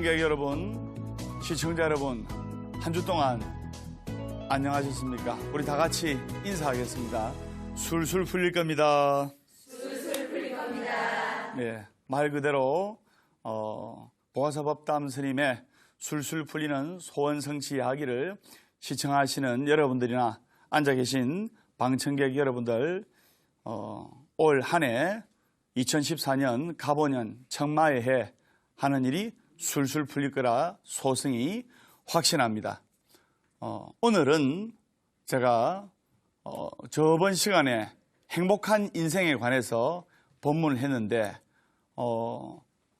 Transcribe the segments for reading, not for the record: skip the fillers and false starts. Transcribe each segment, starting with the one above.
방청객 여러분, 시청자 여러분, 한 주 동안 안녕하셨습니까? 우리 다 같이 인사하겠습니다. 술술 풀릴 겁니다. 술술 풀릴 겁니다. 네, 말 그대로 보아사법담 스님의 술술 풀리는 소원성취 이야기를 시청하시는 여러분들이나 앉아 계신 방청객 여러분들, 올 한 해 2014년 갑오년 청마의 해 하는 일이 술술 풀릴 거라 소승이 확신합니다. 오늘은 제가 저번 시간에 행복한 인생에 관해서 본문을 했는데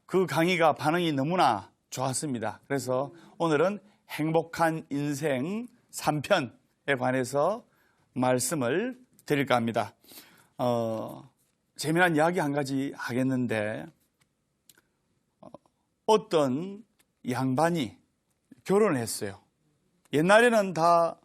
그 강의가 반응이 너무나 좋았습니다. 그래서 오늘은 행복한 인생 3편에 관해서 말씀을 드릴까 합니다. 재미난 이야기 한 가지 하겠는데, 어떤 양반이 결혼을 했어요. 옛날에는 다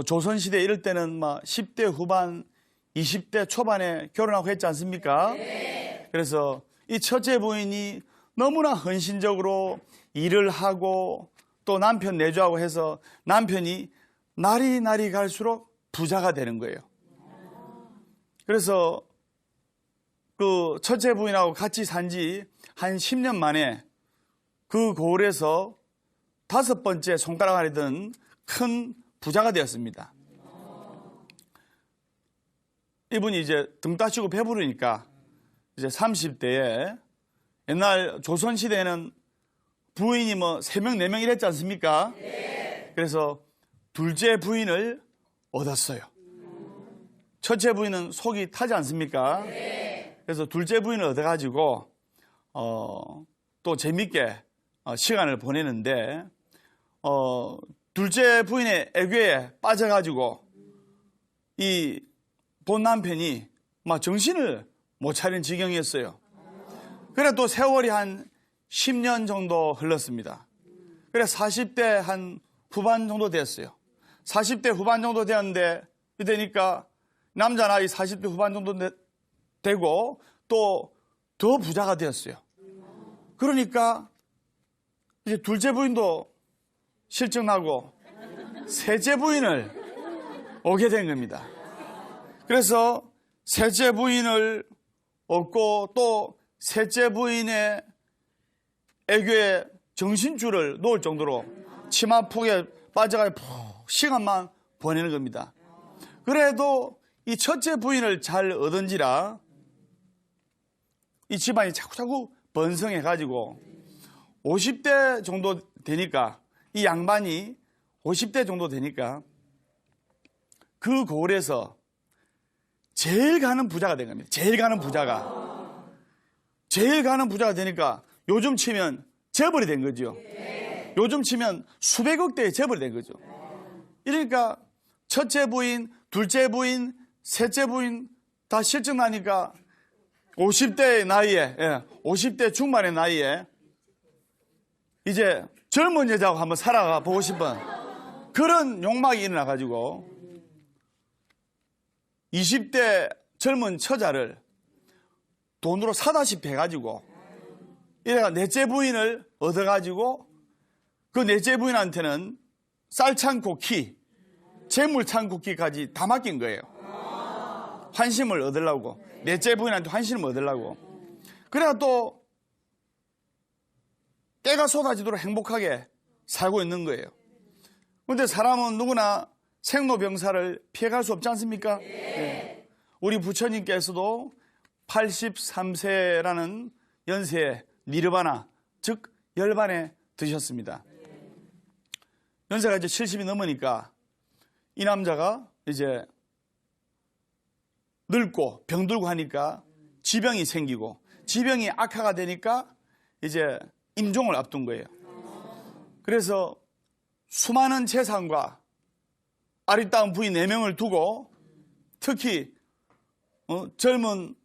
조선시대 이럴 때는 막 10대 후반, 20대 초반에 결혼하고 했지 않습니까? 네. 그래서 이 첫째 부인이 너무나 헌신적으로 일을 하고 또 남편 내조하고 해서 남편이 날이 갈수록 부자가 되는 거예요. 그래서 그 첫째 부인하고 같이 산 지 한 10년 만에 그 고을에서 5번째 손가락 안에 든 큰 부자가 되었습니다. 이분이 이제 등 따시고 배부르니까 이제 30대에, 옛날 조선시대에는 부인이 3명, 4명 이랬지 않습니까? 네. 그래서 둘째 부인을 얻었어요. 첫째 부인은 속이 타지 않습니까? 네. 그래서 둘째 부인을 얻어가지고 또 재밌게 시간을 보내는데, 둘째 부인의 애교에 빠져가지고 이 본 남편이 막 정신을 못 차린 지경이었어요. 그래 또 세월이 한 10년 정도 흘렀습니다. 그래 40대 한 후반 정도 됐어요. 40대 후반 정도 되었는데, 이때니까 남자 나이 40대 후반 정도 되고 또 더 부자가 되었어요. 그러니까 이제 둘째 부인도 실증나고 셋째 부인을 오게 된 겁니다. 그래서 셋째 부인을 얻고 또 셋째 부인의 애교에 정신줄을 놓을 정도로 치마폭에 빠져가지고 시간만 보내는 겁니다. 그래도 이 첫째 부인을 잘 얻은지라 이 집안이 자꾸자꾸 번성해가지고 50대 정도 되니까, 이 양반이 50대 정도 되니까 그 고을에서 제일 가는 부자가 된 겁니다. 제일 가는 부자가 되니까 요즘 치면 재벌이 된 거죠. 요즘 치면 수백억대의 재벌이 된 거죠. 이러니까 첫째 부인, 둘째 부인, 셋째 부인 다 실증나니까 50대 나이에, 50대 중반의 나이에 이제 젊은 여자하고 한번 살아가 보고 싶은 그런 욕망이 일어나가지고 20대 젊은 처자를 돈으로 사다시피 해가지고 이래가 넷째 부인을 얻어가지고 그 넷째 부인한테는 쌀창고 키, 재물창고 키까지 다 맡긴 거예요. 환심을 얻으려고, 넷째 부인한테 환심을 얻으려고. 그래야 또 때가 쏟아지도록 행복하게 살고 있는 거예요. 그런데 사람은 누구나 생로병사를 피해갈 수 없지 않습니까? 네. 우리 부처님께서도 83세라는 연세에 니르바나, 즉 열반에 드셨습니다. 연세가 이제 70이 넘으니까 이 남자가 이제 늙고 병들고 하니까 지병이 생기고, 지병이 악화가 되니까 이제 임종을 앞둔 거예요. 그래서 수많은 재산과 아리따운 부인 4명을 두고, 특히 젊은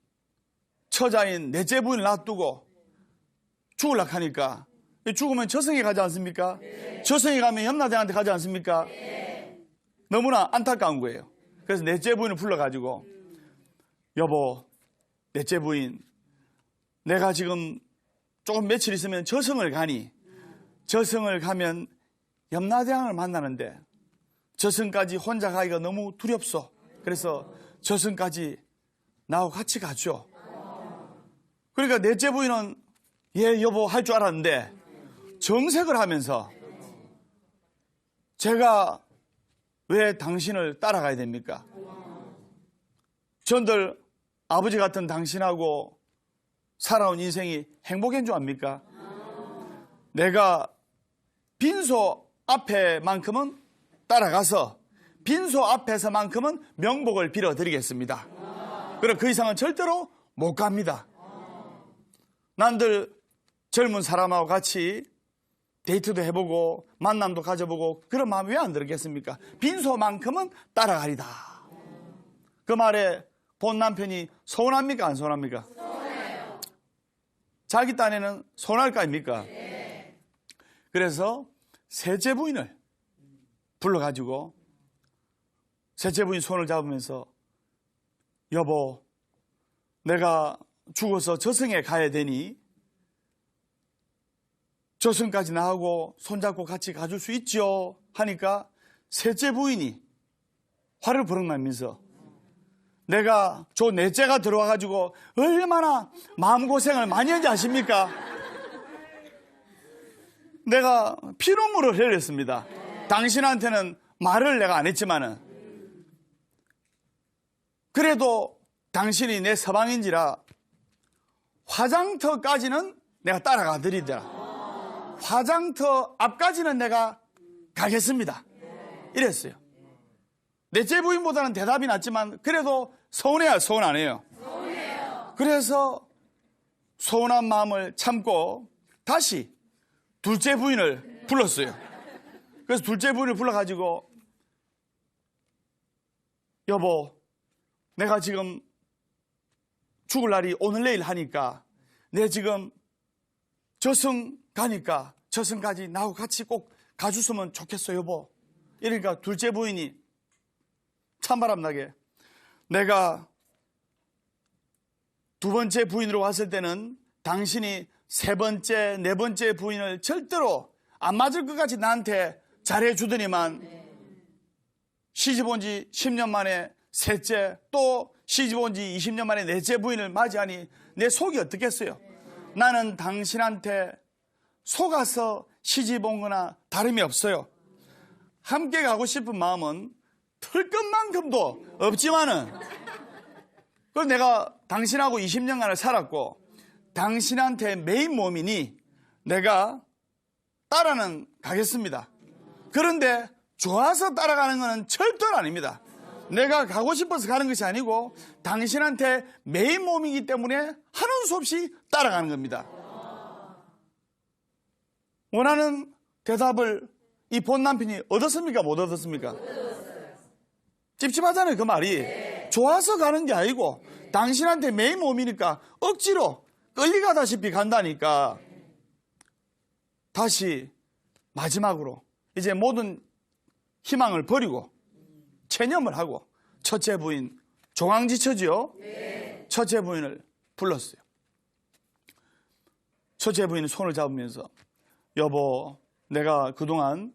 처자인 넷째 부인을 놔두고 죽으려고 하니까, 죽으면 저승에 가지 않습니까? 네. 저승에 가면 염라대한테 가지 않습니까? 네. 너무나 안타까운 거예요. 그래서 넷째 부인을 불러가지고, 여보, 넷째 부인, 내가 지금 조금 며칠 있으면 저승을 가니 저승을 가면 염라대왕을 만나는데 저승까지 혼자 가기가 너무 두렵소. 그래서 저승까지 나하고 같이 가죠. 그러니까 넷째 부인은 예 여보 할 줄 알았는데 정색을 하면서 제가 왜 당신을 따라가야 됩니까? 전들 아버지 같은 당신하고 살아온 인생이 행복한 줄 압니까? 내가 빈소 앞에만큼은 따라가서 빈소 앞에서만큼은 명복을 빌어드리겠습니다. 그럼 그 이상은 절대로 못 갑니다. 난들 젊은 사람하고 같이 데이트도 해보고 만남도 가져보고 그런 마음이 왜 안 들겠습니까? 빈소만큼은 따라가리다. 그 말에 본 남편이 서운합니까? 안 서운합니까? 서운해요. 자기 딴에는 서운할 거 아닙니까? 네. 그래서 셋째 부인을 불러가지고 셋째 부인 손을 잡으면서 여보 내가 죽어서 저승에 가야 되니 저승까지 나하고 손잡고 같이 가줄 수 있죠 하니까 셋째 부인이 화를 버럭내면서 내가 저 넷째가 들어와가지고 얼마나 마음고생을 많이 한지 아십니까? 내가 피눈물을 흘렸습니다. 당신한테는 말을 내가 안 했지만은 그래도 당신이 내 서방인지라 화장터까지는 내가 따라가 드리더라. 화장터 앞까지는 내가 가겠습니다. 이랬어요. 넷째 부인보다는 대답이 낫지만 그래도 서운해야 서운 안 해요. 서운해요. 그래서 서운한 마음을 참고 다시 둘째 부인을 불렀어요. 그래서 둘째 부인을 불러가지고 여보 내가 지금 죽을 날이 오늘 내일 하니까 내 지금 저승 가니까 저승까지 나하고 같이 꼭 가줬으면 좋겠어 여보. 이러니까 둘째 부인이 찬바람나게 내가 두 번째 부인으로 왔을 때는 당신이 세 번째, 네 번째 부인을 절대로 안 맞을 것 같이 나한테 잘해주더니만 시집 온 지 10년 만에 셋째 또 시집 온 지 20년 만에 넷째 부인을 맞이하니 내 속이 어떻겠어요? 나는 당신한테 속아서 시집 온 거나 다름이 없어요. 함께 가고 싶은 마음은 틀 것만큼도 없지만은 그럼 내가 당신하고 20년간을 살았고 당신한테 메인 몸이니 내가 따라는 가겠습니다. 그런데 좋아서 따라가는 것은 절대로 아닙니다. 내가 가고 싶어서 가는 것이 아니고 당신한테 메인 몸이기 때문에 하는 수 없이 따라가는 겁니다. 원하는 대답을 이 본 남편이 얻었습니까? 못 얻었습니까? 찝찝하잖아요, 그 말이. 좋아서 가는 게 아니고 당신한테 메인 몸이니까 억지로 끌려가다시피 간다니까. 다시 마지막으로 이제 모든 희망을 버리고 체념을 하고 첫째 부인 조강지처지요. 첫째 부인을 불렀어요. 첫째 부인은 손을 잡으면서 여보 내가 그동안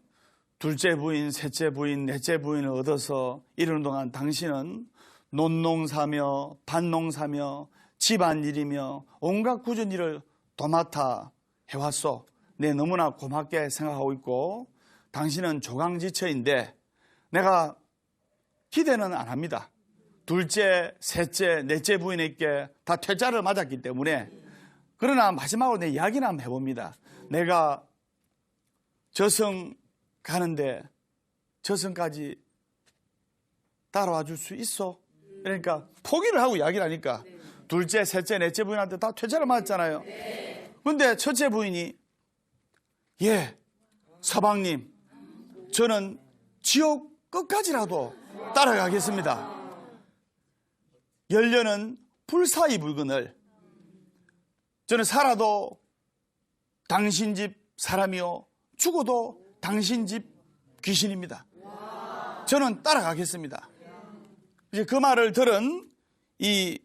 둘째 부인, 셋째 부인, 넷째 부인을 얻어서 이러는 동안 당신은 논농사며 밭농사며 집안일이며 온갖 굳은 일을 도맡아 해왔소. 내 너무나 고맙게 생각하고 있고 당신은 조강지처인데 내가 기대는 안 합니다. 둘째, 셋째, 넷째 부인에게 다 퇴짜를 맞았기 때문에 그러나 마지막으로 내 이야기는 한번 해봅니다. 내가 저승 가는데 저승까지 따라와 줄 수 있어? 그러니까 포기를 하고 이야기를 하니까 둘째, 셋째, 넷째 부인한테 다 퇴짜를 맞았잖아요. 그런데 첫째 부인이 예, 서방님 저는 지옥 끝까지라도 따라가겠습니다. 열려는 불사의 불근을 저는 살아도 당신 집 사람이요 죽어도 당신 집 귀신입니다. 저는 따라가겠습니다. 이제 그 말을 들은 이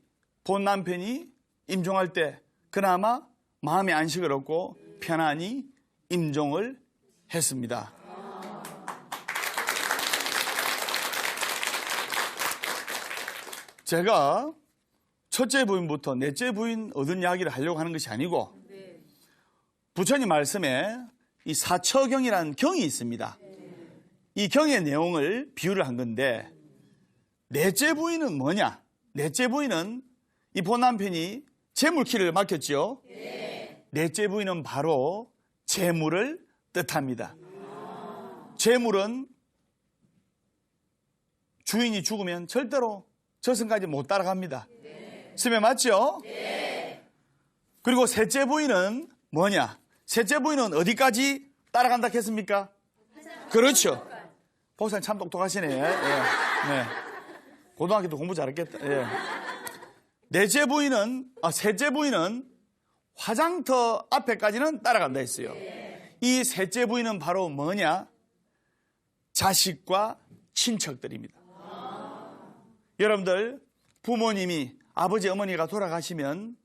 본 남편이 임종할 때 그나마 마음의 안식을 얻고 편안히 임종을 했습니다. 제가 첫째 부인부터 넷째 부인 얻은 이야기를 하려고 하는 것이 아니고 부처님 말씀에 이 사처경이라는 경이 있습니다. 이 경의 내용을 비유를 한 건데 넷째 부인은 뭐냐? 넷째 부인은 이 본남편이 재물키를 맡겼죠. 넷째 부인은 바로 재물을 뜻합니다. 재물은 주인이 죽으면 절대로 저승까지 못 따라갑니다. 스며 맞죠? 그리고 셋째 부인은 뭐냐? 셋째 부인은 어디까지 따라간다 했습니까? 그렇죠. 목사님 참 똑똑하시네. 예. 네. 고등학교도 공부 잘했겠다. 예. 셋째 부인은 화장터 앞에까지는 따라간다 했어요. 이 셋째 부인은 바로 뭐냐? 자식과 친척들입니다. 여러분들 부모님이 아버지 어머니가 돌아가시면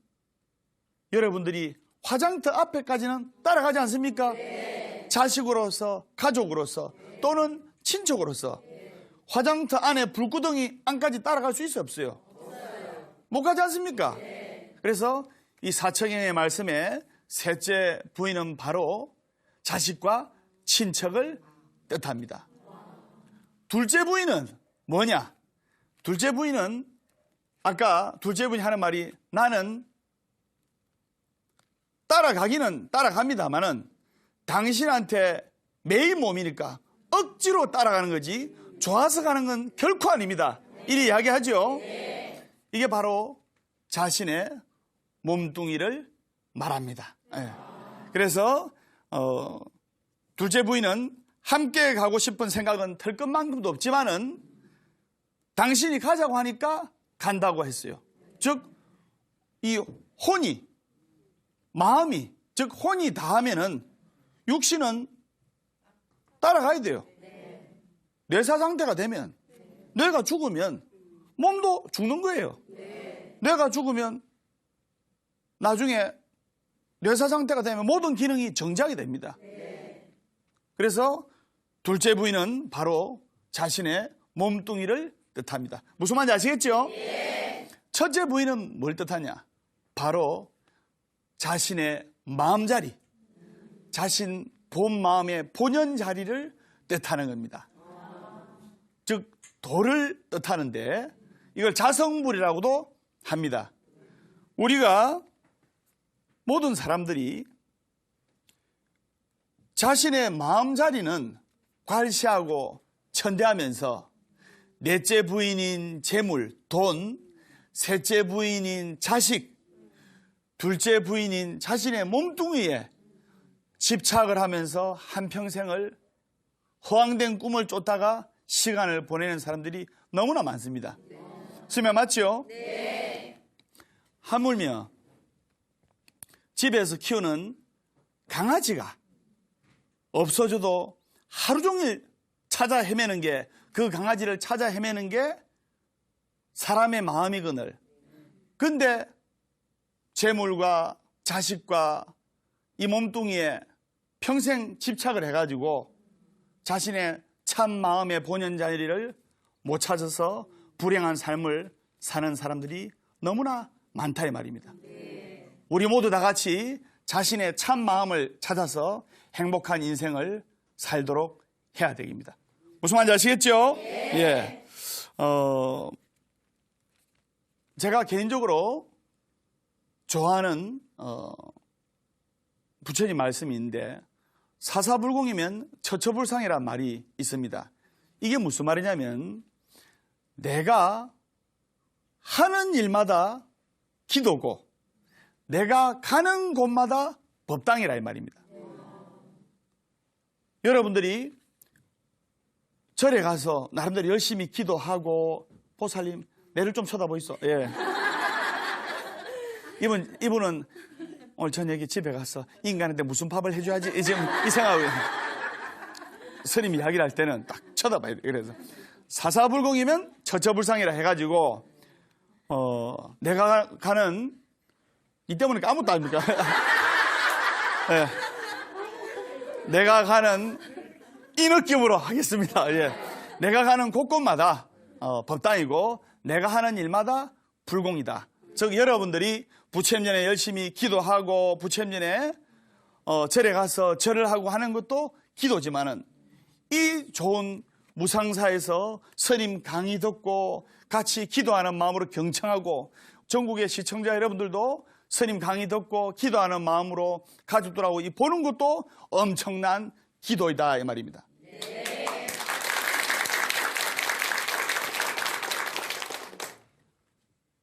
여러분들이 화장터 앞에까지는 따라가지 않습니까? 자식으로서 가족으로서 또는 친척으로서 화장터 안에 불구덩이 안까지 따라갈 수 있어요 없어요? 못 가지 않습니까? 그래서 이 사처경의 말씀에 셋째 부인은 바로 자식과 친척을 뜻합니다. 둘째 부인은 뭐냐? 둘째 부인은 아까 둘째 부인이 하는 말이 나는 따라가기는 따라갑니다만은 당신한테 매일 몸이니까 억지로 따라가는 거지 좋아서 가는 건 결코 아닙니다. 이리 이야기하죠. 이게 바로 자신의 몸뚱이를 말합니다. 그래서 둘째 부인은 함께 가고 싶은 생각은 털 것만큼도 없지만은 당신이 가자고 하니까 간다고 했어요. 즉 이 혼이 마음이 즉 혼이 다하면은 육신은 따라가야 돼요. 뇌사 상태가 되면 뇌가 죽으면 몸도 죽는 거예요. 뇌가 죽으면 나중에 뇌사 상태가 되면 모든 기능이 정지하게 됩니다. 그래서 둘째 부인은 바로 자신의 몸뚱이를 뜻합니다. 무슨 말인지 아시겠죠? 첫째 부인은 뭘 뜻하냐? 바로 자신의 마음자리, 자신 본 마음의 본연 자리를 뜻하는 겁니다. 즉 도를 뜻하는데 이걸 자성불이라고도 합니다. 우리가 모든 사람들이 자신의 마음자리는 괄시하고 천대하면서 넷째 부인인 재물, 돈, 셋째 부인인 자식, 둘째 부인인 자신의 몸뚱이에 집착을 하면서 한평생을 허황된 꿈을 쫓다가 시간을 보내는 사람들이 너무나 많습니다. 스며 맞죠? 네. 하물며 집에서 키우는 강아지가 없어져도 하루 종일 찾아 헤매는 게, 그 강아지를 찾아 헤매는 게 사람의 마음이거늘. 근데 재물과 자식과 이 몸뚱이에 평생 집착을 해가지고 자신의 참 마음의 본연 자리를 못 찾아서 불행한 삶을 사는 사람들이 너무나 많다 이 말입니다. 우리 모두 다 같이 자신의 참 마음을 찾아서 행복한 인생을 살도록 해야 되겠습니다. 무슨 말인지 아시겠죠? 예. 제가 개인적으로 좋아하는 부처님 말씀이 있는데 사사불공이면 처처불상이라는 말이 있습니다. 이게 무슨 말이냐면 내가 하는 일마다 기도고 내가 가는 곳마다 법당이라 이 말입니다. 여러분들이 절에 가서 나름대로 열심히 기도하고 보살님 내를 좀 쳐다보이소. 예. 이분은 오늘 저녁에 집에 가서 인간한테 무슨 밥을 해줘야지 지금 이 생각을 스님이 이야기를 할 때는 딱 쳐다봐야 돼. 그래서 사사불공이면 처처불상이라 해가지고 내가 가는 이 때문에 아무것도 아닙니까? 예. 내가 가는 이 느낌으로 하겠습니다. 예. 내가 가는 곳곳마다 법당이고 내가 하는 일마다 불공이다. 즉 여러분들이 부처님전에 열심히 기도하고 부처님전에 절에 가서 절을 하고 하는 것도 기도지만은 이 좋은 무상사에서 스님 강의 듣고 같이 기도하는 마음으로 경청하고 전국의 시청자 여러분들도 스님 강의 듣고 기도하는 마음으로 가족들하고 이 보는 것도 엄청난 기도이다 이 말입니다.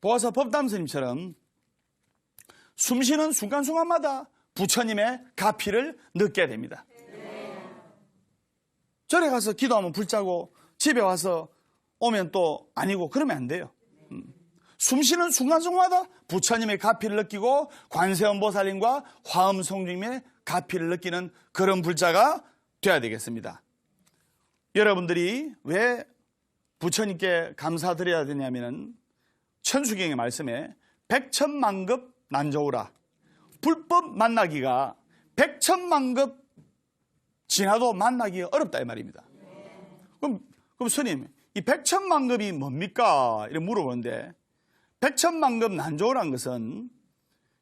보아서 법담 스님처럼 숨쉬는 순간순간마다 부처님의 가피를 느껴야 됩니다. 절에 가서 기도하면 불자고 집에 와서 오면 또 아니고 그러면 안 돼요. 숨쉬는 순간순간마다 부처님의 가피를 느끼고 관세음보살님과 화엄성주님의 가피를 느끼는 그런 불자가 돼야 되겠습니다. 여러분들이 왜 부처님께 감사드려야 되냐면 천수경의 말씀에 백천만급 난조우라 불법 만나기가 백천만급 지나도 만나기 어렵다 이 말입니다. 그럼 스님 이 백천만급이 뭡니까? 이렇게 물어보는데 백천만급 난조우라는 것은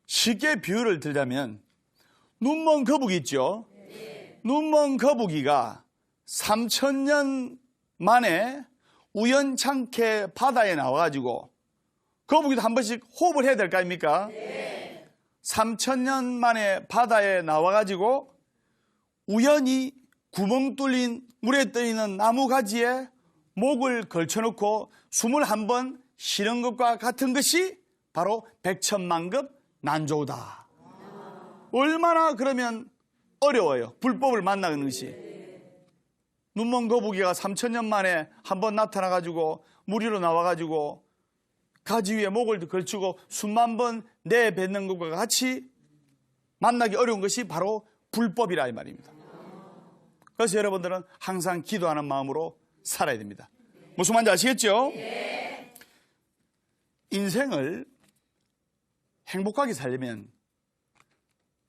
쉽게 비유를 들자면 눈먼 거북이 있죠. 눈먼 거북이가 3000년 만에 우연찮게 바다에 나와가지고 거북이도 한 번씩 호흡을 해야 될 거 아닙니까? 3000년 만에 바다에 나와가지고 우연히 구멍 뚫린 물에 떠있는 나무 가지에 목을 걸쳐놓고 숨을 한번 쉬는 것과 같은 것이 바로 백천만급 난조우다. 얼마나 그러면 어려워요. 불법을 만나는 것이. 눈먼 거북이가 3000년 만에 한번 나타나가지고 물 위로 나와가지고 가지 위에 목을 걸치고 숨만 번 내뱉는 것과 같이 만나기 어려운 것이 바로 불법이라 이 말입니다. 그래서 여러분들은 항상 기도하는 마음으로 살아야 됩니다. 무슨 말인지 아시겠죠? 인생을 행복하게 살려면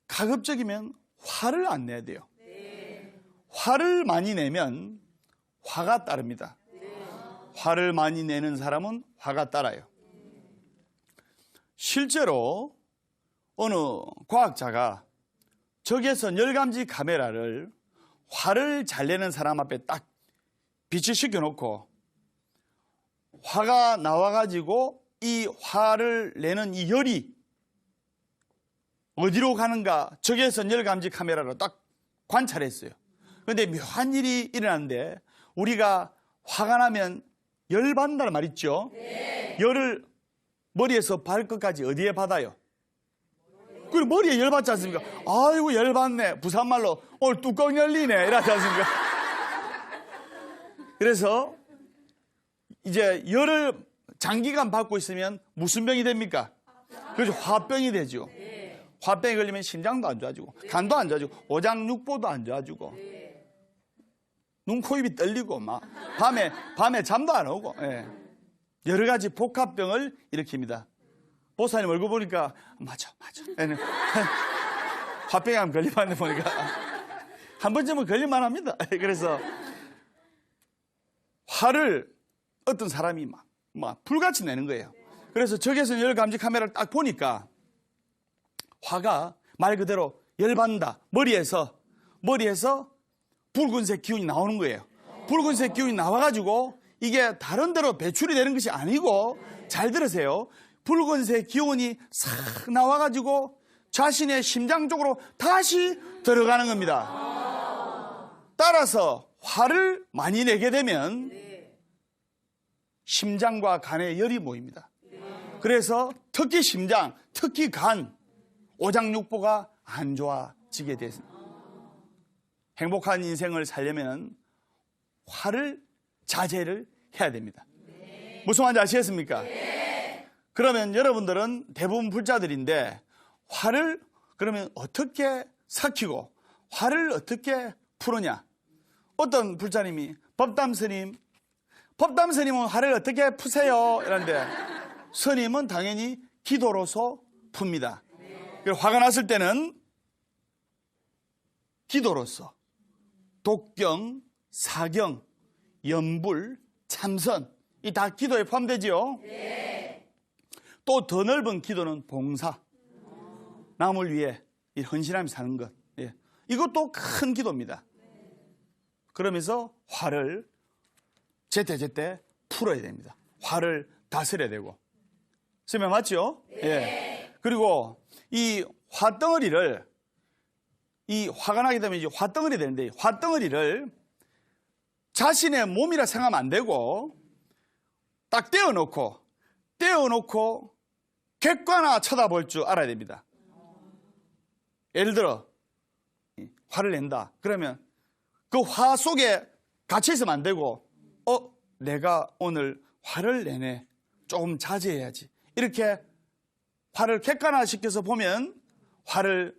가급적이면 화를 안 내야 돼요. 화를 많이 내면 화가 따릅니다. 화를 많이 내는 사람은 화가 따라요. 실제로 어느 과학자가 적외선 열감지 카메라를 화를 잘 내는 사람 앞에 딱 빛을 시켜놓고 화가 나와가지고 이 화를 내는 이 열이 어디로 가는가 적외선 열감지 카메라로 딱 관찰했어요. 그런데 묘한 일이 일어났는데 우리가 화가 나면 열받는다는 말 있죠? 열을 머리에서 발끝까지 어디에 받아요? 그리고 머리에 열받지 않습니까? 아이고 열받네. 부산말로 오늘 뚜껑 열리네. 이러지 않습니까? 그래서 이제 열을 장기간 받고 있으면 무슨 병이 됩니까? 그래서 화병이 되죠. 화병이 걸리면 심장도 안 좋아지고 간도 안 좋아지고 오장육부도 안 좋아지고 눈, 코, 입이 떨리고 막 밤에 잠도 안 오고 여러 가지 복합병을 일으킵니다. 보사님 얼굴 보니까 맞아. 화병에 한번 걸리면 보니까 한 번쯤은 걸릴만 합니다. 그래서 화를 어떤 사람이 막 불같이 내는 거예요. 그래서 적외선 열 감지 카메라를 딱 보니까 화가 말 그대로 열받는다. 머리에서 붉은색 기운이 나오는 거예요. 붉은색 기운이 나와가지고 이게 다른 데로 배출이 되는 것이 아니고 잘 들으세요. 붉은색 기운이 싹 나와가지고 자신의 심장 쪽으로 다시 들어가는 겁니다. 따라서 화를 많이 내게 되면 심장과 간에 열이 모입니다. 그래서 특히 심장, 특히 간, 오장육부가 안 좋아지게 됐습니다. 행복한 인생을 살려면 화를 자제를 해야 됩니다. 무슨 말인지 아시겠습니까? 그러면 여러분들은 대부분 불자들인데 화를 그러면 어떻게 삭히고 화를 어떻게 푸느냐? 어떤 불자님이 법담 스님은 화를 어떻게 푸세요? 이러는데 스님은 당연히 기도로서 풉니다. 화가 났을 때는 기도로서 독경, 사경, 연불, 참선 이 다 기도에 포함되지요. 또 더 넓은 기도는 봉사, 남을 위해 이 헌신하며 사는 것. 예. 이것도 큰 기도입니다. 그러면서 화를 제때제때 풀어야 됩니다. 화를 다스려야 되고. 설명 맞죠? 예. 그리고 이 화덩어리를 이 화가 나게 되면 이제 화덩어리 되는데 화덩어리를 자신의 몸이라 생각하면 안 되고 딱 떼어놓고 객관화 쳐다볼 줄 알아야 됩니다. 예를 들어 화를 낸다. 그러면 그 화 속에 갇혀 있으면 안 되고 내가 오늘 화를 내네. 조금 자제해야지. 이렇게 화를 객관화시켜서 보면 화를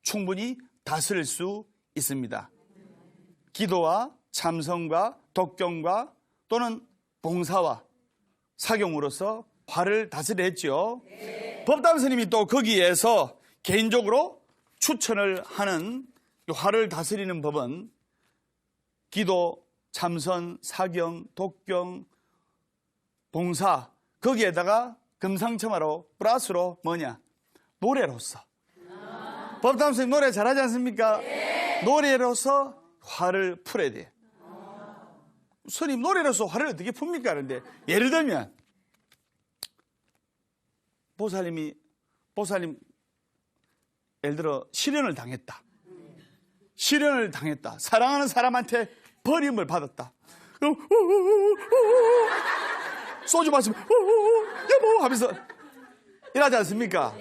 충분히 다스릴 수 있습니다. 기도와 참선과 독경과 또는 봉사와 사경으로서 화를 다스렸죠. 법담 스님이 또 거기에서 개인적으로 추천을 하는 화를 다스리는 법은 기도, 참선, 사경, 독경, 봉사 거기에다가 금상첨화로 플러스로 뭐냐? 노래로서. 법담 스님 노래 잘하지 않습니까? 노래로서 화를 풀어야 돼. 스님 노래로서 화를 어떻게 풉니까? 그런데 예를 들면 보살님 예를 들어 실현을 당했다. 사랑하는 사람한테 버림을 받았다. 소주 마시면 여보 하면서 이러지 않습니까?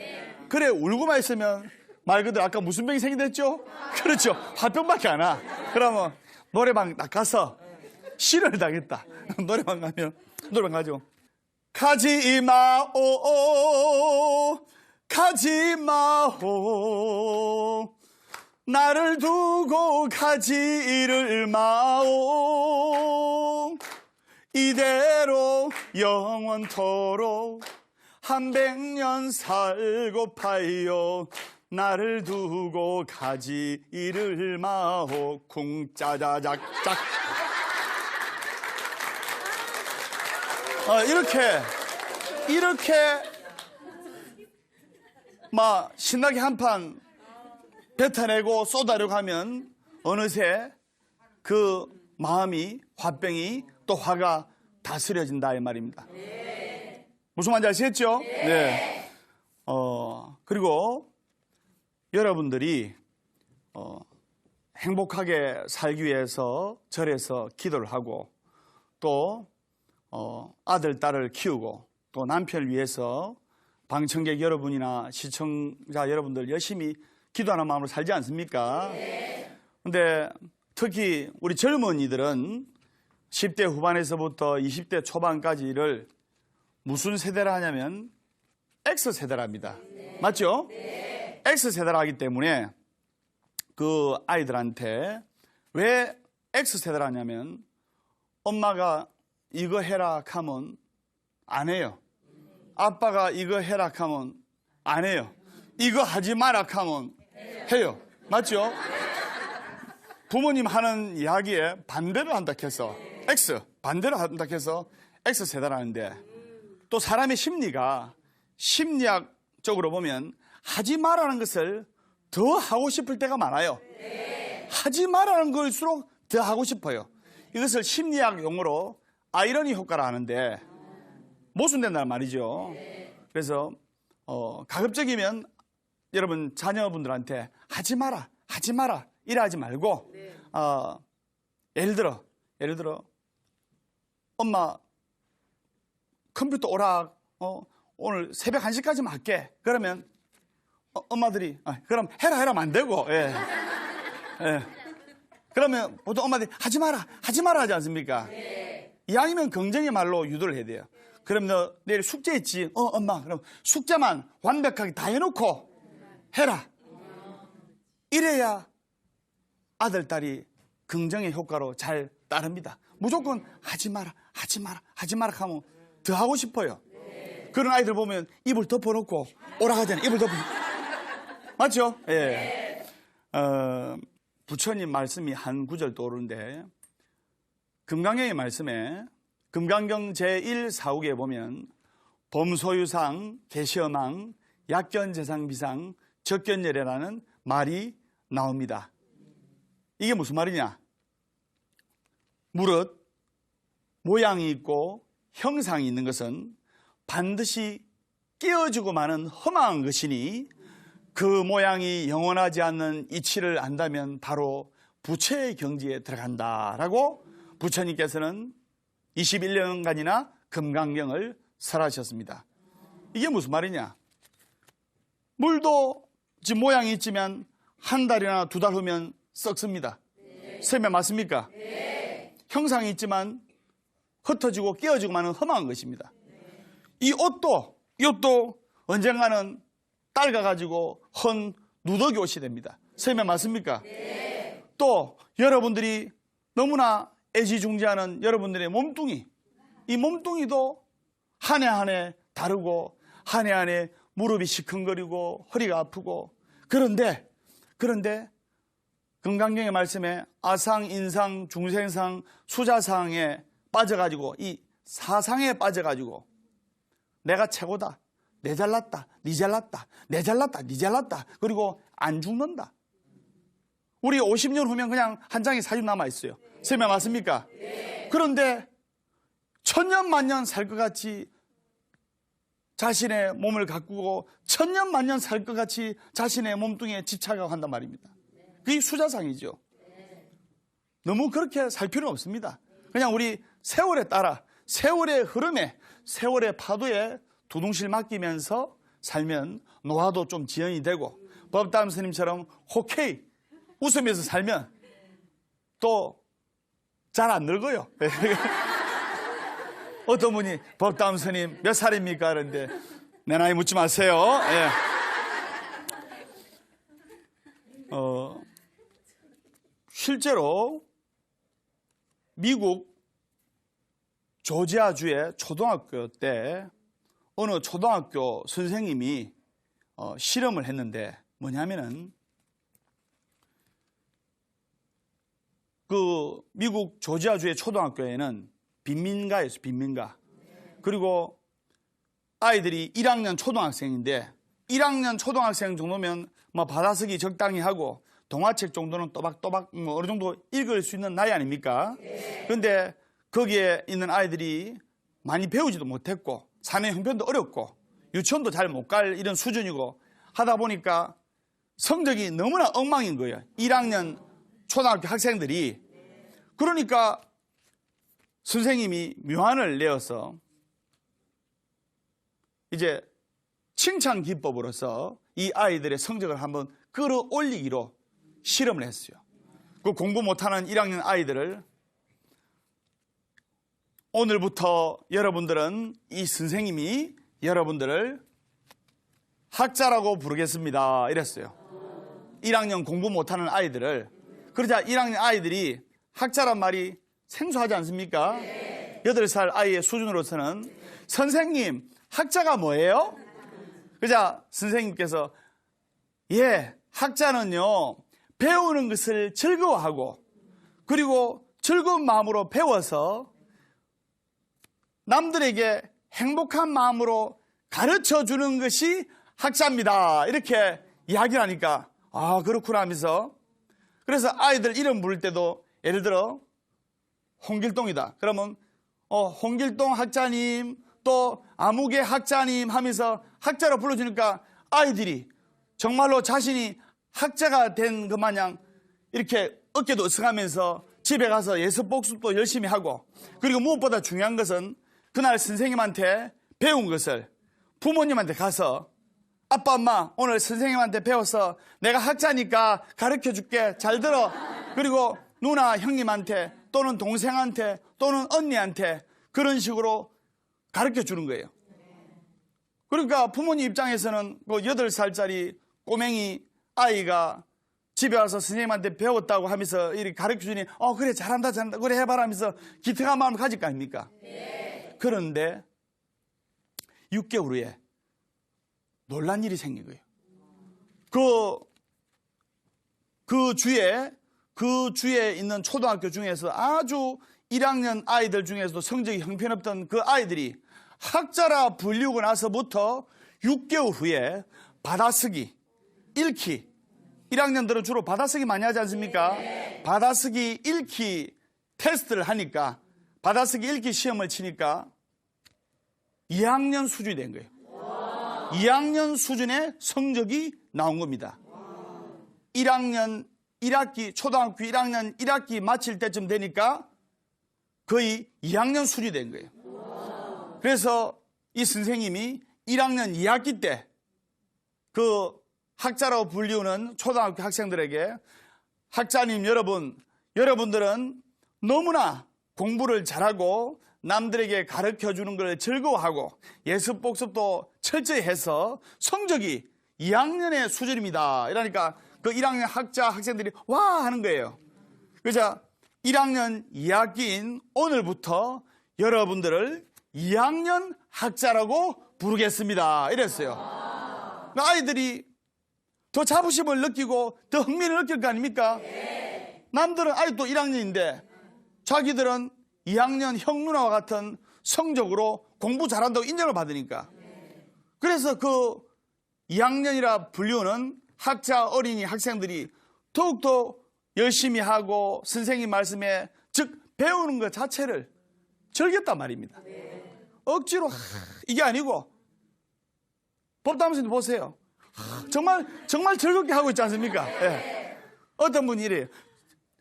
그래 울고만 있으면 말 그대로 아까 무슨 병이 생긴댔죠? 그렇죠. 화병밖에 안 와. 그러면 노래방 딱 가서 실현을 당했다. 노래방 가죠. 가지 마오 나를 두고 가지를 마오 이대로 영원토록 한 100년 살고파요 나를 두고 가지를 마오 쿵짜자작짝 이렇게 막 신나게 한판 뱉어내고 쏟아내고 하면 어느새 그 마음이 화병이 또 화가 다스려진다 이 말입니다. 무슨 말인지 아시겠죠? 네. 그리고 여러분들이 행복하게 살기 위해서 절에서 기도를 하고 또 아들, 딸을 키우고 또 남편을 위해서 방청객 여러분이나 시청자 여러분들 열심히 기도하는 마음으로 살지 않습니까? 근데 특히 우리 젊은이들은 10대 후반에서부터 20대 초반까지를 무슨 세대라 하냐면 X세대랍니다. 맞죠? X세대라 하기 때문에 그 아이들한테 왜 X세대라 하냐면 엄마가 이거 해라 하면 안 해요. 아빠가 이거 해라 하면 안 해요. 이거 하지 마라 하면 해요. 맞죠? 부모님 하는 이야기에 반대를 한다 해서 반대를 한다 해서 X세대라는데 또 사람의 심리가 심리학적으로 보면 하지 말라는 것을 더 하고 싶을 때가 많아요. 하지 말라는 걸수록 더 하고 싶어요. 이것을 심리학 용어로 아이러니 효과라 하는데 모순된다는 말이죠. 그래서 가급적이면 여러분 자녀분들한테 하지 마라 이래 하지 말고 예를 들어 엄마 컴퓨터 오락 오늘 새벽 1시까지만 할게. 그러면 엄마들이 그럼 해라 안 되고 그러면 보통 엄마들이 하지 마라 하지 않습니까? 이왕이면 긍정의 말로 유도를 해야 돼요. 그럼 너 내일 숙제 있지? 엄마 그럼 숙제만 완벽하게 다 해놓고 해라. 이래야 아들, 딸이 긍정의 효과로 잘 따릅니다. 무조건 하지 마라 하면 더 하고 싶어요. 그런 아이들 보면 입을 덮어놓고 오락하잖아요. 입을 덮어. 맞죠? 예. 부처님 말씀이 한 구절 떠오르는데 금강경의 말씀에 금강경 제1사국에 보면 범소유상 개시엄왕 약견재상비상 적견열애라는 말이 나옵니다. 이게 무슨 말이냐? 무릇 모양이 있고 형상이 있는 것은 반드시 깨어지고 마는 험한 것이니 그 모양이 영원하지 않는 이치를 안다면 바로 부처의 경지에 들어간다라고 부처님께서는 21년간이나 금강경을 설하셨습니다. 이게 무슨 말이냐? 물도 지금 모양이 있지만 한 달이나 두 달 후면 썩습니다. 설명 맞습니까? 형상이 있지만 흩어지고 깨어지고 마는 험한 것입니다. 이 옷도 언젠가는 낡아가지고 헌 누더기 옷이 됩니다. 설명 맞습니까? 또 여러분들이 너무나 애지중지하는 여러분들의 몸뚱이, 이 몸뚱이도 한 해 한 해 다르고 한 해 한 해 무릎이 시큰거리고 허리가 아프고 그런데 금강경의 말씀에 아상, 인상, 중생상, 수자상에 빠져가지고 이 사상에 빠져가지고 내가 최고다, 내 잘났다, 니 잘났다, 내 잘났다, 니 잘났다, 그리고 안 죽는다. 우리 50년 후면 그냥 한 장의 사진 남아있어요. 설명 맞습니까? 그런데 천년만년 살 것 같이 자신의 몸을 가꾸고 천년만년 살 것 같이 자신의 몸뚱이에 집착하고 한단 말입니다. 그게 수자상이죠. 너무 그렇게 살 필요는 없습니다. 그냥 우리 세월에 따라 세월의 흐름에 세월의 파도에 두둥실 맡기면서 살면 노화도 좀 지연이 되고 법담 스님처럼 호케이 웃으면서 살면 또 잘 안 늙어요. 어떤 분이 법담 스님 몇 살입니까? 그런데 내 나이 묻지 마세요. 예. 실제로 미국 조지아주의 초등학교 때 어느 초등학교 선생님이 실험을 했는데 뭐냐면은 그 미국 조지아주의 초등학교에는 빈민가였어요. 빈민가. 그리고 아이들이 1학년 초등학생인데 1학년 초등학생 정도면 뭐 받아쓰기 적당히 하고 동화책 정도는 또박또박 뭐 어느 정도 읽을 수 있는 나이 아닙니까? 그런데 거기에 있는 아이들이 많이 배우지도 못했고 사회 형편도 어렵고 유치원도 잘 못 갈 이런 수준이고 하다 보니까 성적이 너무나 엉망인 거예요. 1학년 초등학교 학생들이. 그러니까 선생님이 묘안을 내어서 이제 칭찬 기법으로서 이 아이들의 성적을 한번 끌어올리기로 실험을 했어요. 그 공부 못하는 1학년 아이들을 오늘부터 여러분들은 이 선생님이 여러분들을 학자라고 부르겠습니다. 이랬어요. 1학년 공부 못하는 아이들을. 그러자 1학년 아이들이 학자란 말이 생소하지 않습니까? 8살 아이의 수준으로서는 선생님, 학자가 뭐예요? 그러자 선생님께서 학자는요 배우는 것을 즐거워하고 그리고 즐거운 마음으로 배워서 남들에게 행복한 마음으로 가르쳐주는 것이 학자입니다. 이렇게 이야기를 하니까 아 그렇구나 하면서 그래서 아이들 이름 부를 때도 예를 들어 홍길동이다. 그러면 홍길동 학자님 또 아무개 학자님 하면서 학자로 불러주니까 아이들이 정말로 자신이 학자가 된 것 마냥 이렇게 어깨도 으쓱하면서 집에 가서 예습 복습도 열심히 하고 그리고 무엇보다 중요한 것은 그날 선생님한테 배운 것을 부모님한테 가서 아빠 엄마 오늘 선생님한테 배워서 내가 학자니까 가르쳐줄게 잘 들어. 그리고 누나 형님한테 또는 동생한테 또는 언니한테 그런 식으로 가르쳐주는 거예요. 그러니까 부모님 입장에서는 그 8살짜리 꼬맹이 아이가 집에 와서 선생님한테 배웠다고 하면서 이렇게 가르쳐주니 그래 잘한다 그래 해봐라 하면서 기특한 마음을 가질 거 아닙니까? 그런데 6개월 후에 놀란 일이 생긴 거예요. 그 주에 그 주에 있는 초등학교 중에서 아주 1학년 아이들 중에서도 성적이 형편없던 그 아이들이 학자라 불리우고 나서부터 6개월 후에 받아쓰기, 읽기, 1학년들은 주로 받아쓰기 많이 하지 않습니까? 받아쓰기, 읽기 테스트를 하니까, 받아쓰기, 읽기 시험을 치니까 2학년 수준이 된 거예요. 2학년 수준의 성적이 나온 겁니다. 1학년 1학기, 초등학교 1학년 1학기 마칠 때쯤 되니까 거의 2학년 수준이 된 거예요. 그래서 이 선생님이 1학년 2학기 때 그 학자라고 불리우는 초등학교 학생들에게 학자님 여러분들은 너무나 공부를 잘하고 남들에게 가르쳐주는 걸 즐거워하고 예습 복습도 철저히 해서 성적이 2학년의 수준입니다. 이러니까 그 1학년 학생들이 와 하는 거예요. 그래서 1학년 2학기인 오늘부터 여러분들을 2학년 학자라고 부르겠습니다. 이랬어요. 아이들이 더 자부심을 느끼고 더 흥미를 느낄 거 아닙니까? 남들은 아직도 1학년인데 자기들은 2학년 형 누나와 같은 성적으로 공부 잘한다고 인정을 받으니까. 그래서 그 2학년이라 불리우는 학자 어린이 학생들이 더욱더 열심히 하고 선생님 말씀에 즉 배우는 것 자체를 즐겼단 말입니다. 억지로 이게 아니고 법담선생님 보세요. 정말 즐겁게 하고 있지 않습니까? 예. 어떤 분이 이래요.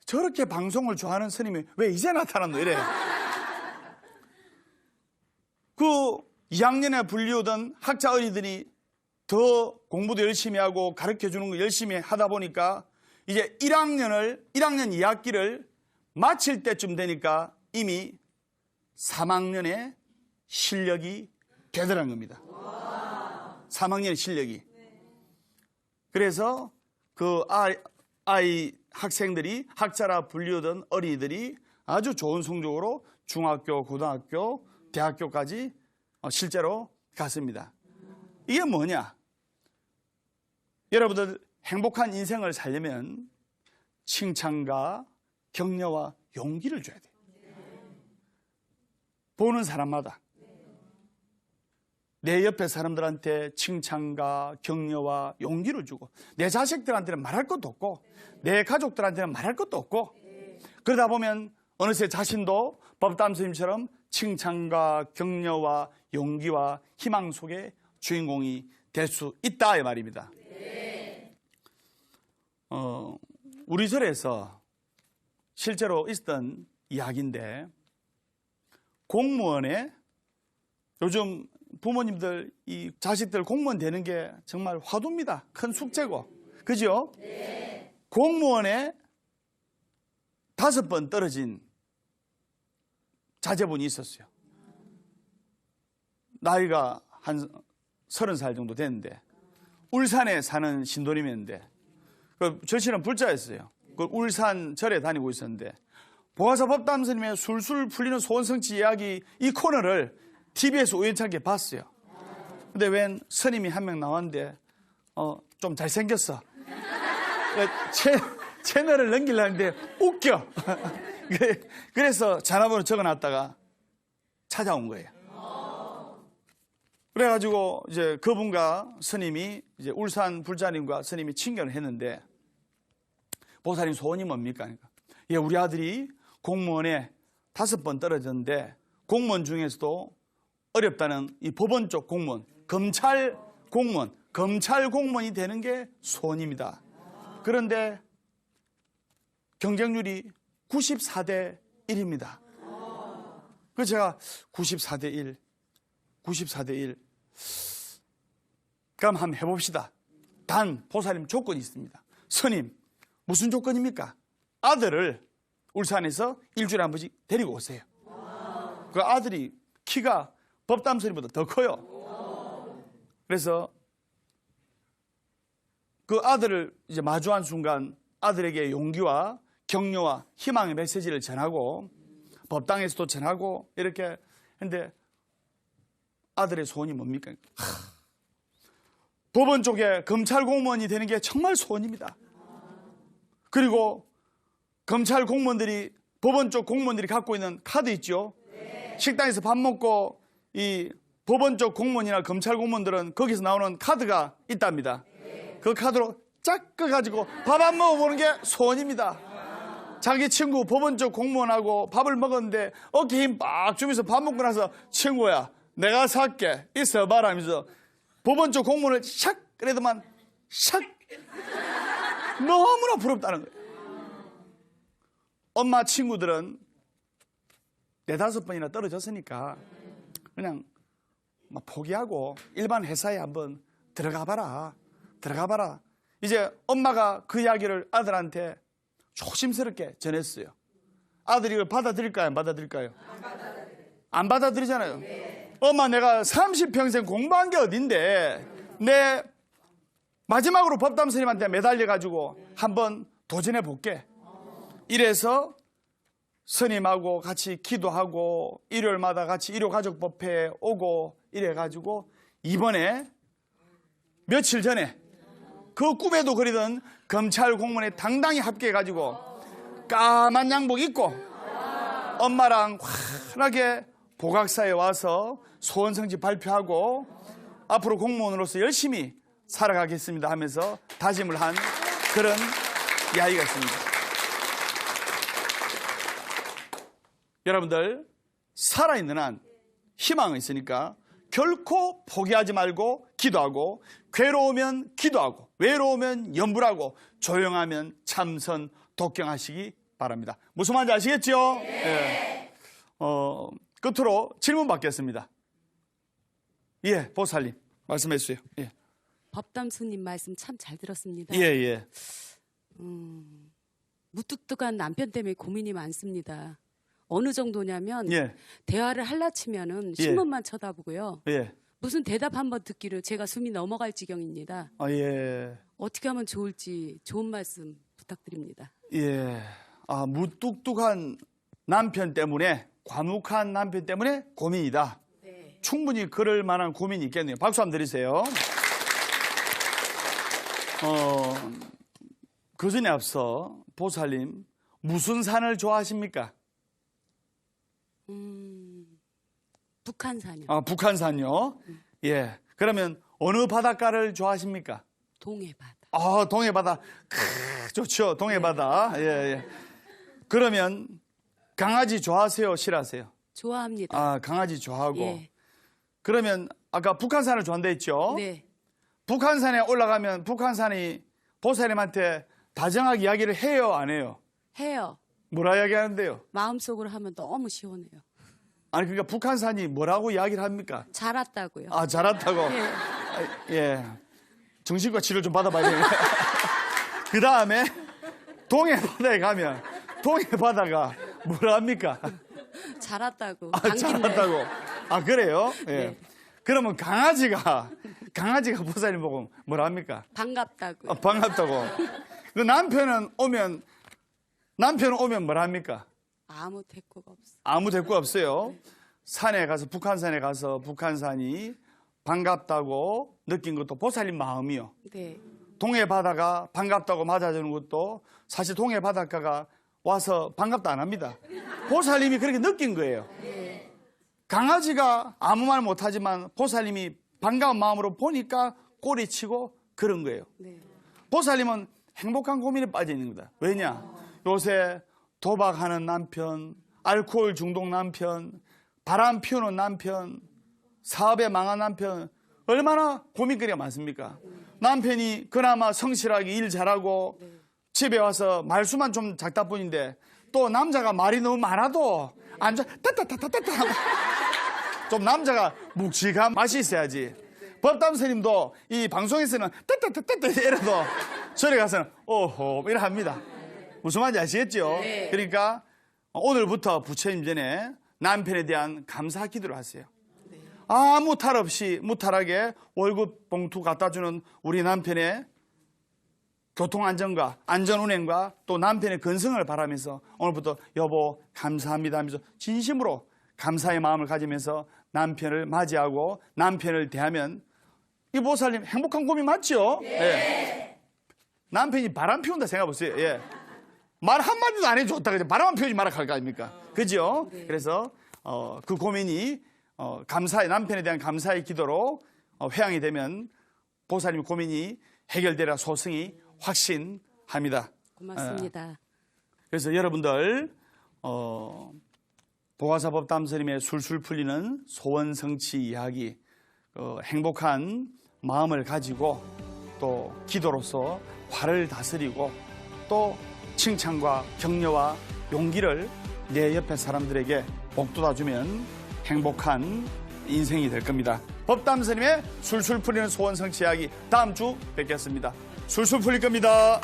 저렇게 방송을 좋아하는 스님이 왜 이제 나타났노? 이래요. 그 2학년에 불리우던 학자 어린이들이 더 공부도 열심히 하고 가르쳐주는 거 열심히 하다 보니까 이제 1학년 2학기를 마칠 때쯤 되니까 이미 3학년의 실력이 되더란 겁니다. 3학년의 실력이. 그래서 그 아이 학생들이 학자라 불리우던 어린이들이 아주 좋은 성적으로 중학교, 고등학교, 대학교까지 실제로 갔습니다. 이게 뭐냐? 여러분들 행복한 인생을 살려면 칭찬과 격려와 용기를 줘야 돼요. 보는 사람마다 내 옆에 사람들한테 칭찬과 격려와 용기를 주고 내 자식들한테는 말할 것도 없고 내 가족들한테는 말할 것도 없고 그러다 보면 어느새 자신도 법담 스님처럼 칭찬과 격려와 용기와 희망 속의 주인공이 될 수 있다 이 말입니다. 우리 절에서 실제로 있었던 이야기인데 공무원에 요즘 부모님들 이 자식들 공무원 되는 게 정말 화두입니다. 큰 숙제고. 그죠? 네. 공무원에 5번 떨어진 자제분이 있었어요. 나이가 한 30살 정도 됐는데 울산에 사는 신도림이었는데 그 절실한 불자였어요. 그 울산 절에 다니고 있었는데 보아사 법담스님의 술술 풀리는 소원성취 이야기 이 코너를 TV에서 우연찮게 봤어요. 근데 웬 스님이 한 명 나왔는데 좀 잘생겼어. 채널을 넘기려는데 웃겨. 그래서 전화번호 적어놨다가 찾아온 거예요. 그래가지고 이제 그분과 스님이 이제 울산 불자님과 스님이 친견을 했는데 보살님 소원이 뭡니까? 그러니까 예, 우리 아들이 공무원에 5번 떨어졌는데 공무원 중에서도 어렵다는 이 법원 쪽 공무원, 검찰 공무원이 되는 게 소원입니다. 그런데 경쟁률이 94대 1입니다. 그래서 제가 94대 1. 그럼 한번 해봅시다. 단 보살님 조건이 있습니다. 스님 무슨 조건입니까? 아들을 울산에서 일주일에 한 번씩 데리고 오세요. 그 아들이 키가 법담스님보다 더 커요. 그래서 그 아들을 이제 마주한 순간 아들에게 용기와 격려와 희망의 메시지를 전하고 법당에서도 전하고 이렇게 했는데 아들의 소원이 뭡니까? 법원 쪽에 검찰 공무원이 되는 게 정말 소원입니다. 그리고 검찰 공무원들이, 법원 쪽 공무원들이 갖고 있는 카드 있죠? 식당에서 밥 먹고 이 법원 쪽 공무원이나 검찰 공무원들은 거기서 나오는 카드가 있답니다. 그 카드로 짝 꺼가지고 밥 안 먹어보는 게 소원입니다. 자기 친구 법원 쪽 공무원하고 밥을 먹었는데 어깨 힘 빡 주면서 밥 먹고 나서 친구야 내가 살게 있어봐라 하면서 법원 쪽 공무원을 샥 그래도만 샥 너무나 부럽다는 거예요. 엄마 친구들은 4-5번이나 떨어졌으니까 그냥 막 포기하고 일반 회사에 한번 들어가 봐라. 이제 엄마가 그 이야기를 아들한테 조심스럽게 전했어요. 아들이 이걸 받아들일까요? 안 받아들일까요? 안 받아들이잖아요. 엄마 내가 30평생 공부한 게 어딘데 내 마지막으로 법담 스님한테 매달려가지고 한번 도전해 볼게. 이래서 스님하고 같이 기도하고 일요일마다 같이 일요가족법회에 오고 이래가지고 이번에 며칠 전에 그 꿈에도 그리던 검찰 공무원에 당당히 합격해가지고 까만 양복 입고 엄마랑 환하게 보각사에 와서 소원성지 발표하고 앞으로 공무원으로서 열심히 살아가겠습니다 하면서 다짐을 한 그런 이야기가 있습니다. 여러분들 살아있는 한 희망이 있으니까 결코 포기하지 말고 기도하고 괴로우면 기도하고 외로우면 염불하고 조용하면 참선 독경하시기 바랍니다. 무슨 말인지 아시겠죠? 네. 끝으로 질문 받겠습니다. 예, 보살님 말씀해 주세요. 예. 법담 스님 말씀 참 잘 들었습니다. 예. 무뚝뚝한 남편 때문에 고민이 많습니다. 어느 정도냐면 예. 대화를 할라치면은 예. 신문만 쳐다보고요. 예. 무슨 대답 한번 듣기를 제가 숨이 넘어갈 지경입니다. 예. 어떻게 하면 좋을지 좋은 말씀 부탁드립니다. 예. 무뚝뚝한 남편 때문에, 과묵한 남편 때문에 고민이다. 네. 충분히 그럴 만한 고민이 있겠네요. 박수 한번 드리세요. 그 전에 앞서 보살님 무슨 산을 좋아하십니까? 북한산이요. 북한산요. 예. 그러면 어느 바닷가를 좋아하십니까? 동해바다. 동해바다. 좋죠. 동해바다. 예. 그러면 강아지 좋아하세요? 싫어하세요? 좋아합니다. 강아지 좋아하고. 예. 그러면 아까 북한산을 좋아한다 했죠? 네. 북한산에 올라가면 북한산이 보살님한테 다정하게 이야기를 해요? 안 해요? 해요. 뭐라 이야기하는데요? 마음속으로 하면 너무 시원해요. 아니 그러니까 북한산이 뭐라고 이야기를 합니까? 잘 왔다고요. 잘 왔다고? 예. 예. 정신과 치료 좀 받아봐야 되겠네. 그 다음에 동해바다에 가면 동해바다가 뭐라 합니까? 잘 왔다고. 잘 왔다고. 그래요? 예. 네. 그러면 강아지가 보살님 보고 뭐라 합니까? 반갑다고. 반갑다고. 그 남편은 오면 뭐라 합니까? 아무 대꾸가 없어. 아무 대꾸가 없어요. 산에 가서 북한산에 가서 북한산이 반갑다고 느낀 것도 보살님 마음이요. 네. 동해바다가 반갑다고 맞아주는 것도 사실 동해바닷가가 와서 반갑다 안 합니다. 보살님이 그렇게 느낀 거예요. 강아지가 아무 말 못하지만 보살님이 반가운 마음으로 보니까 꼬리치고 그런 거예요. 네. 보살님은 행복한 고민에 빠져 있는 거다. 왜냐? 요새 도박하는 남편, 알코올 중독 남편, 바람 피우는 남편, 사업에 망한 남편, 얼마나 고민거리가 많습니까? 남편이 그나마 성실하게 일 잘하고 집에 와서 말수만 좀 작다 뿐인데 또 남자가 말이 너무 많아도 안 좋아. 좀 남자가 묵직한 맛이 있어야지. 법담 스님도 이 방송에서는 이래도 저리 가서는 오호 이래 합니다. 무슨 말인지 아시겠죠? 네. 그러니까 오늘부터 부처님 전에 남편에 대한 감사 기도를 하세요. 아무 탈 없이 무탈하게 월급 봉투 갖다 주는 우리 남편의 교통안전과 안전운행과 또 남편의 건승을 바라면서 오늘부터 여보 감사합니다 하면서 진심으로 감사의 마음을 가지면서 남편을 맞이하고 남편을 대하면 이 보살님 행복한 고민 맞죠? 네. 남편이 바람 피운다 생각해보세요. 예. 말 한마디도 안 해줬다. 그죠? 바람만 피우지 마라 할 거 아닙니까? 그죠? 그래서, 그 고민이, 남편에 대한 감사의 기도로 회양이 되면 보살님 고민이 해결되라 소승이 확신합니다. 고맙습니다. 그래서 여러분들, 보가사법담스님의 술술 풀리는 소원성취 이야기, 행복한 마음을 가지고 또 기도로서 화를 다스리고 또 칭찬과 격려와 용기를 내 옆에 사람들에게 복돋아주면 행복한 인생이 될 겁니다. 법담스님의 술술 풀리는 소원성취 이야기 다음 주 뵙겠습니다. 술술 풀릴 겁니다.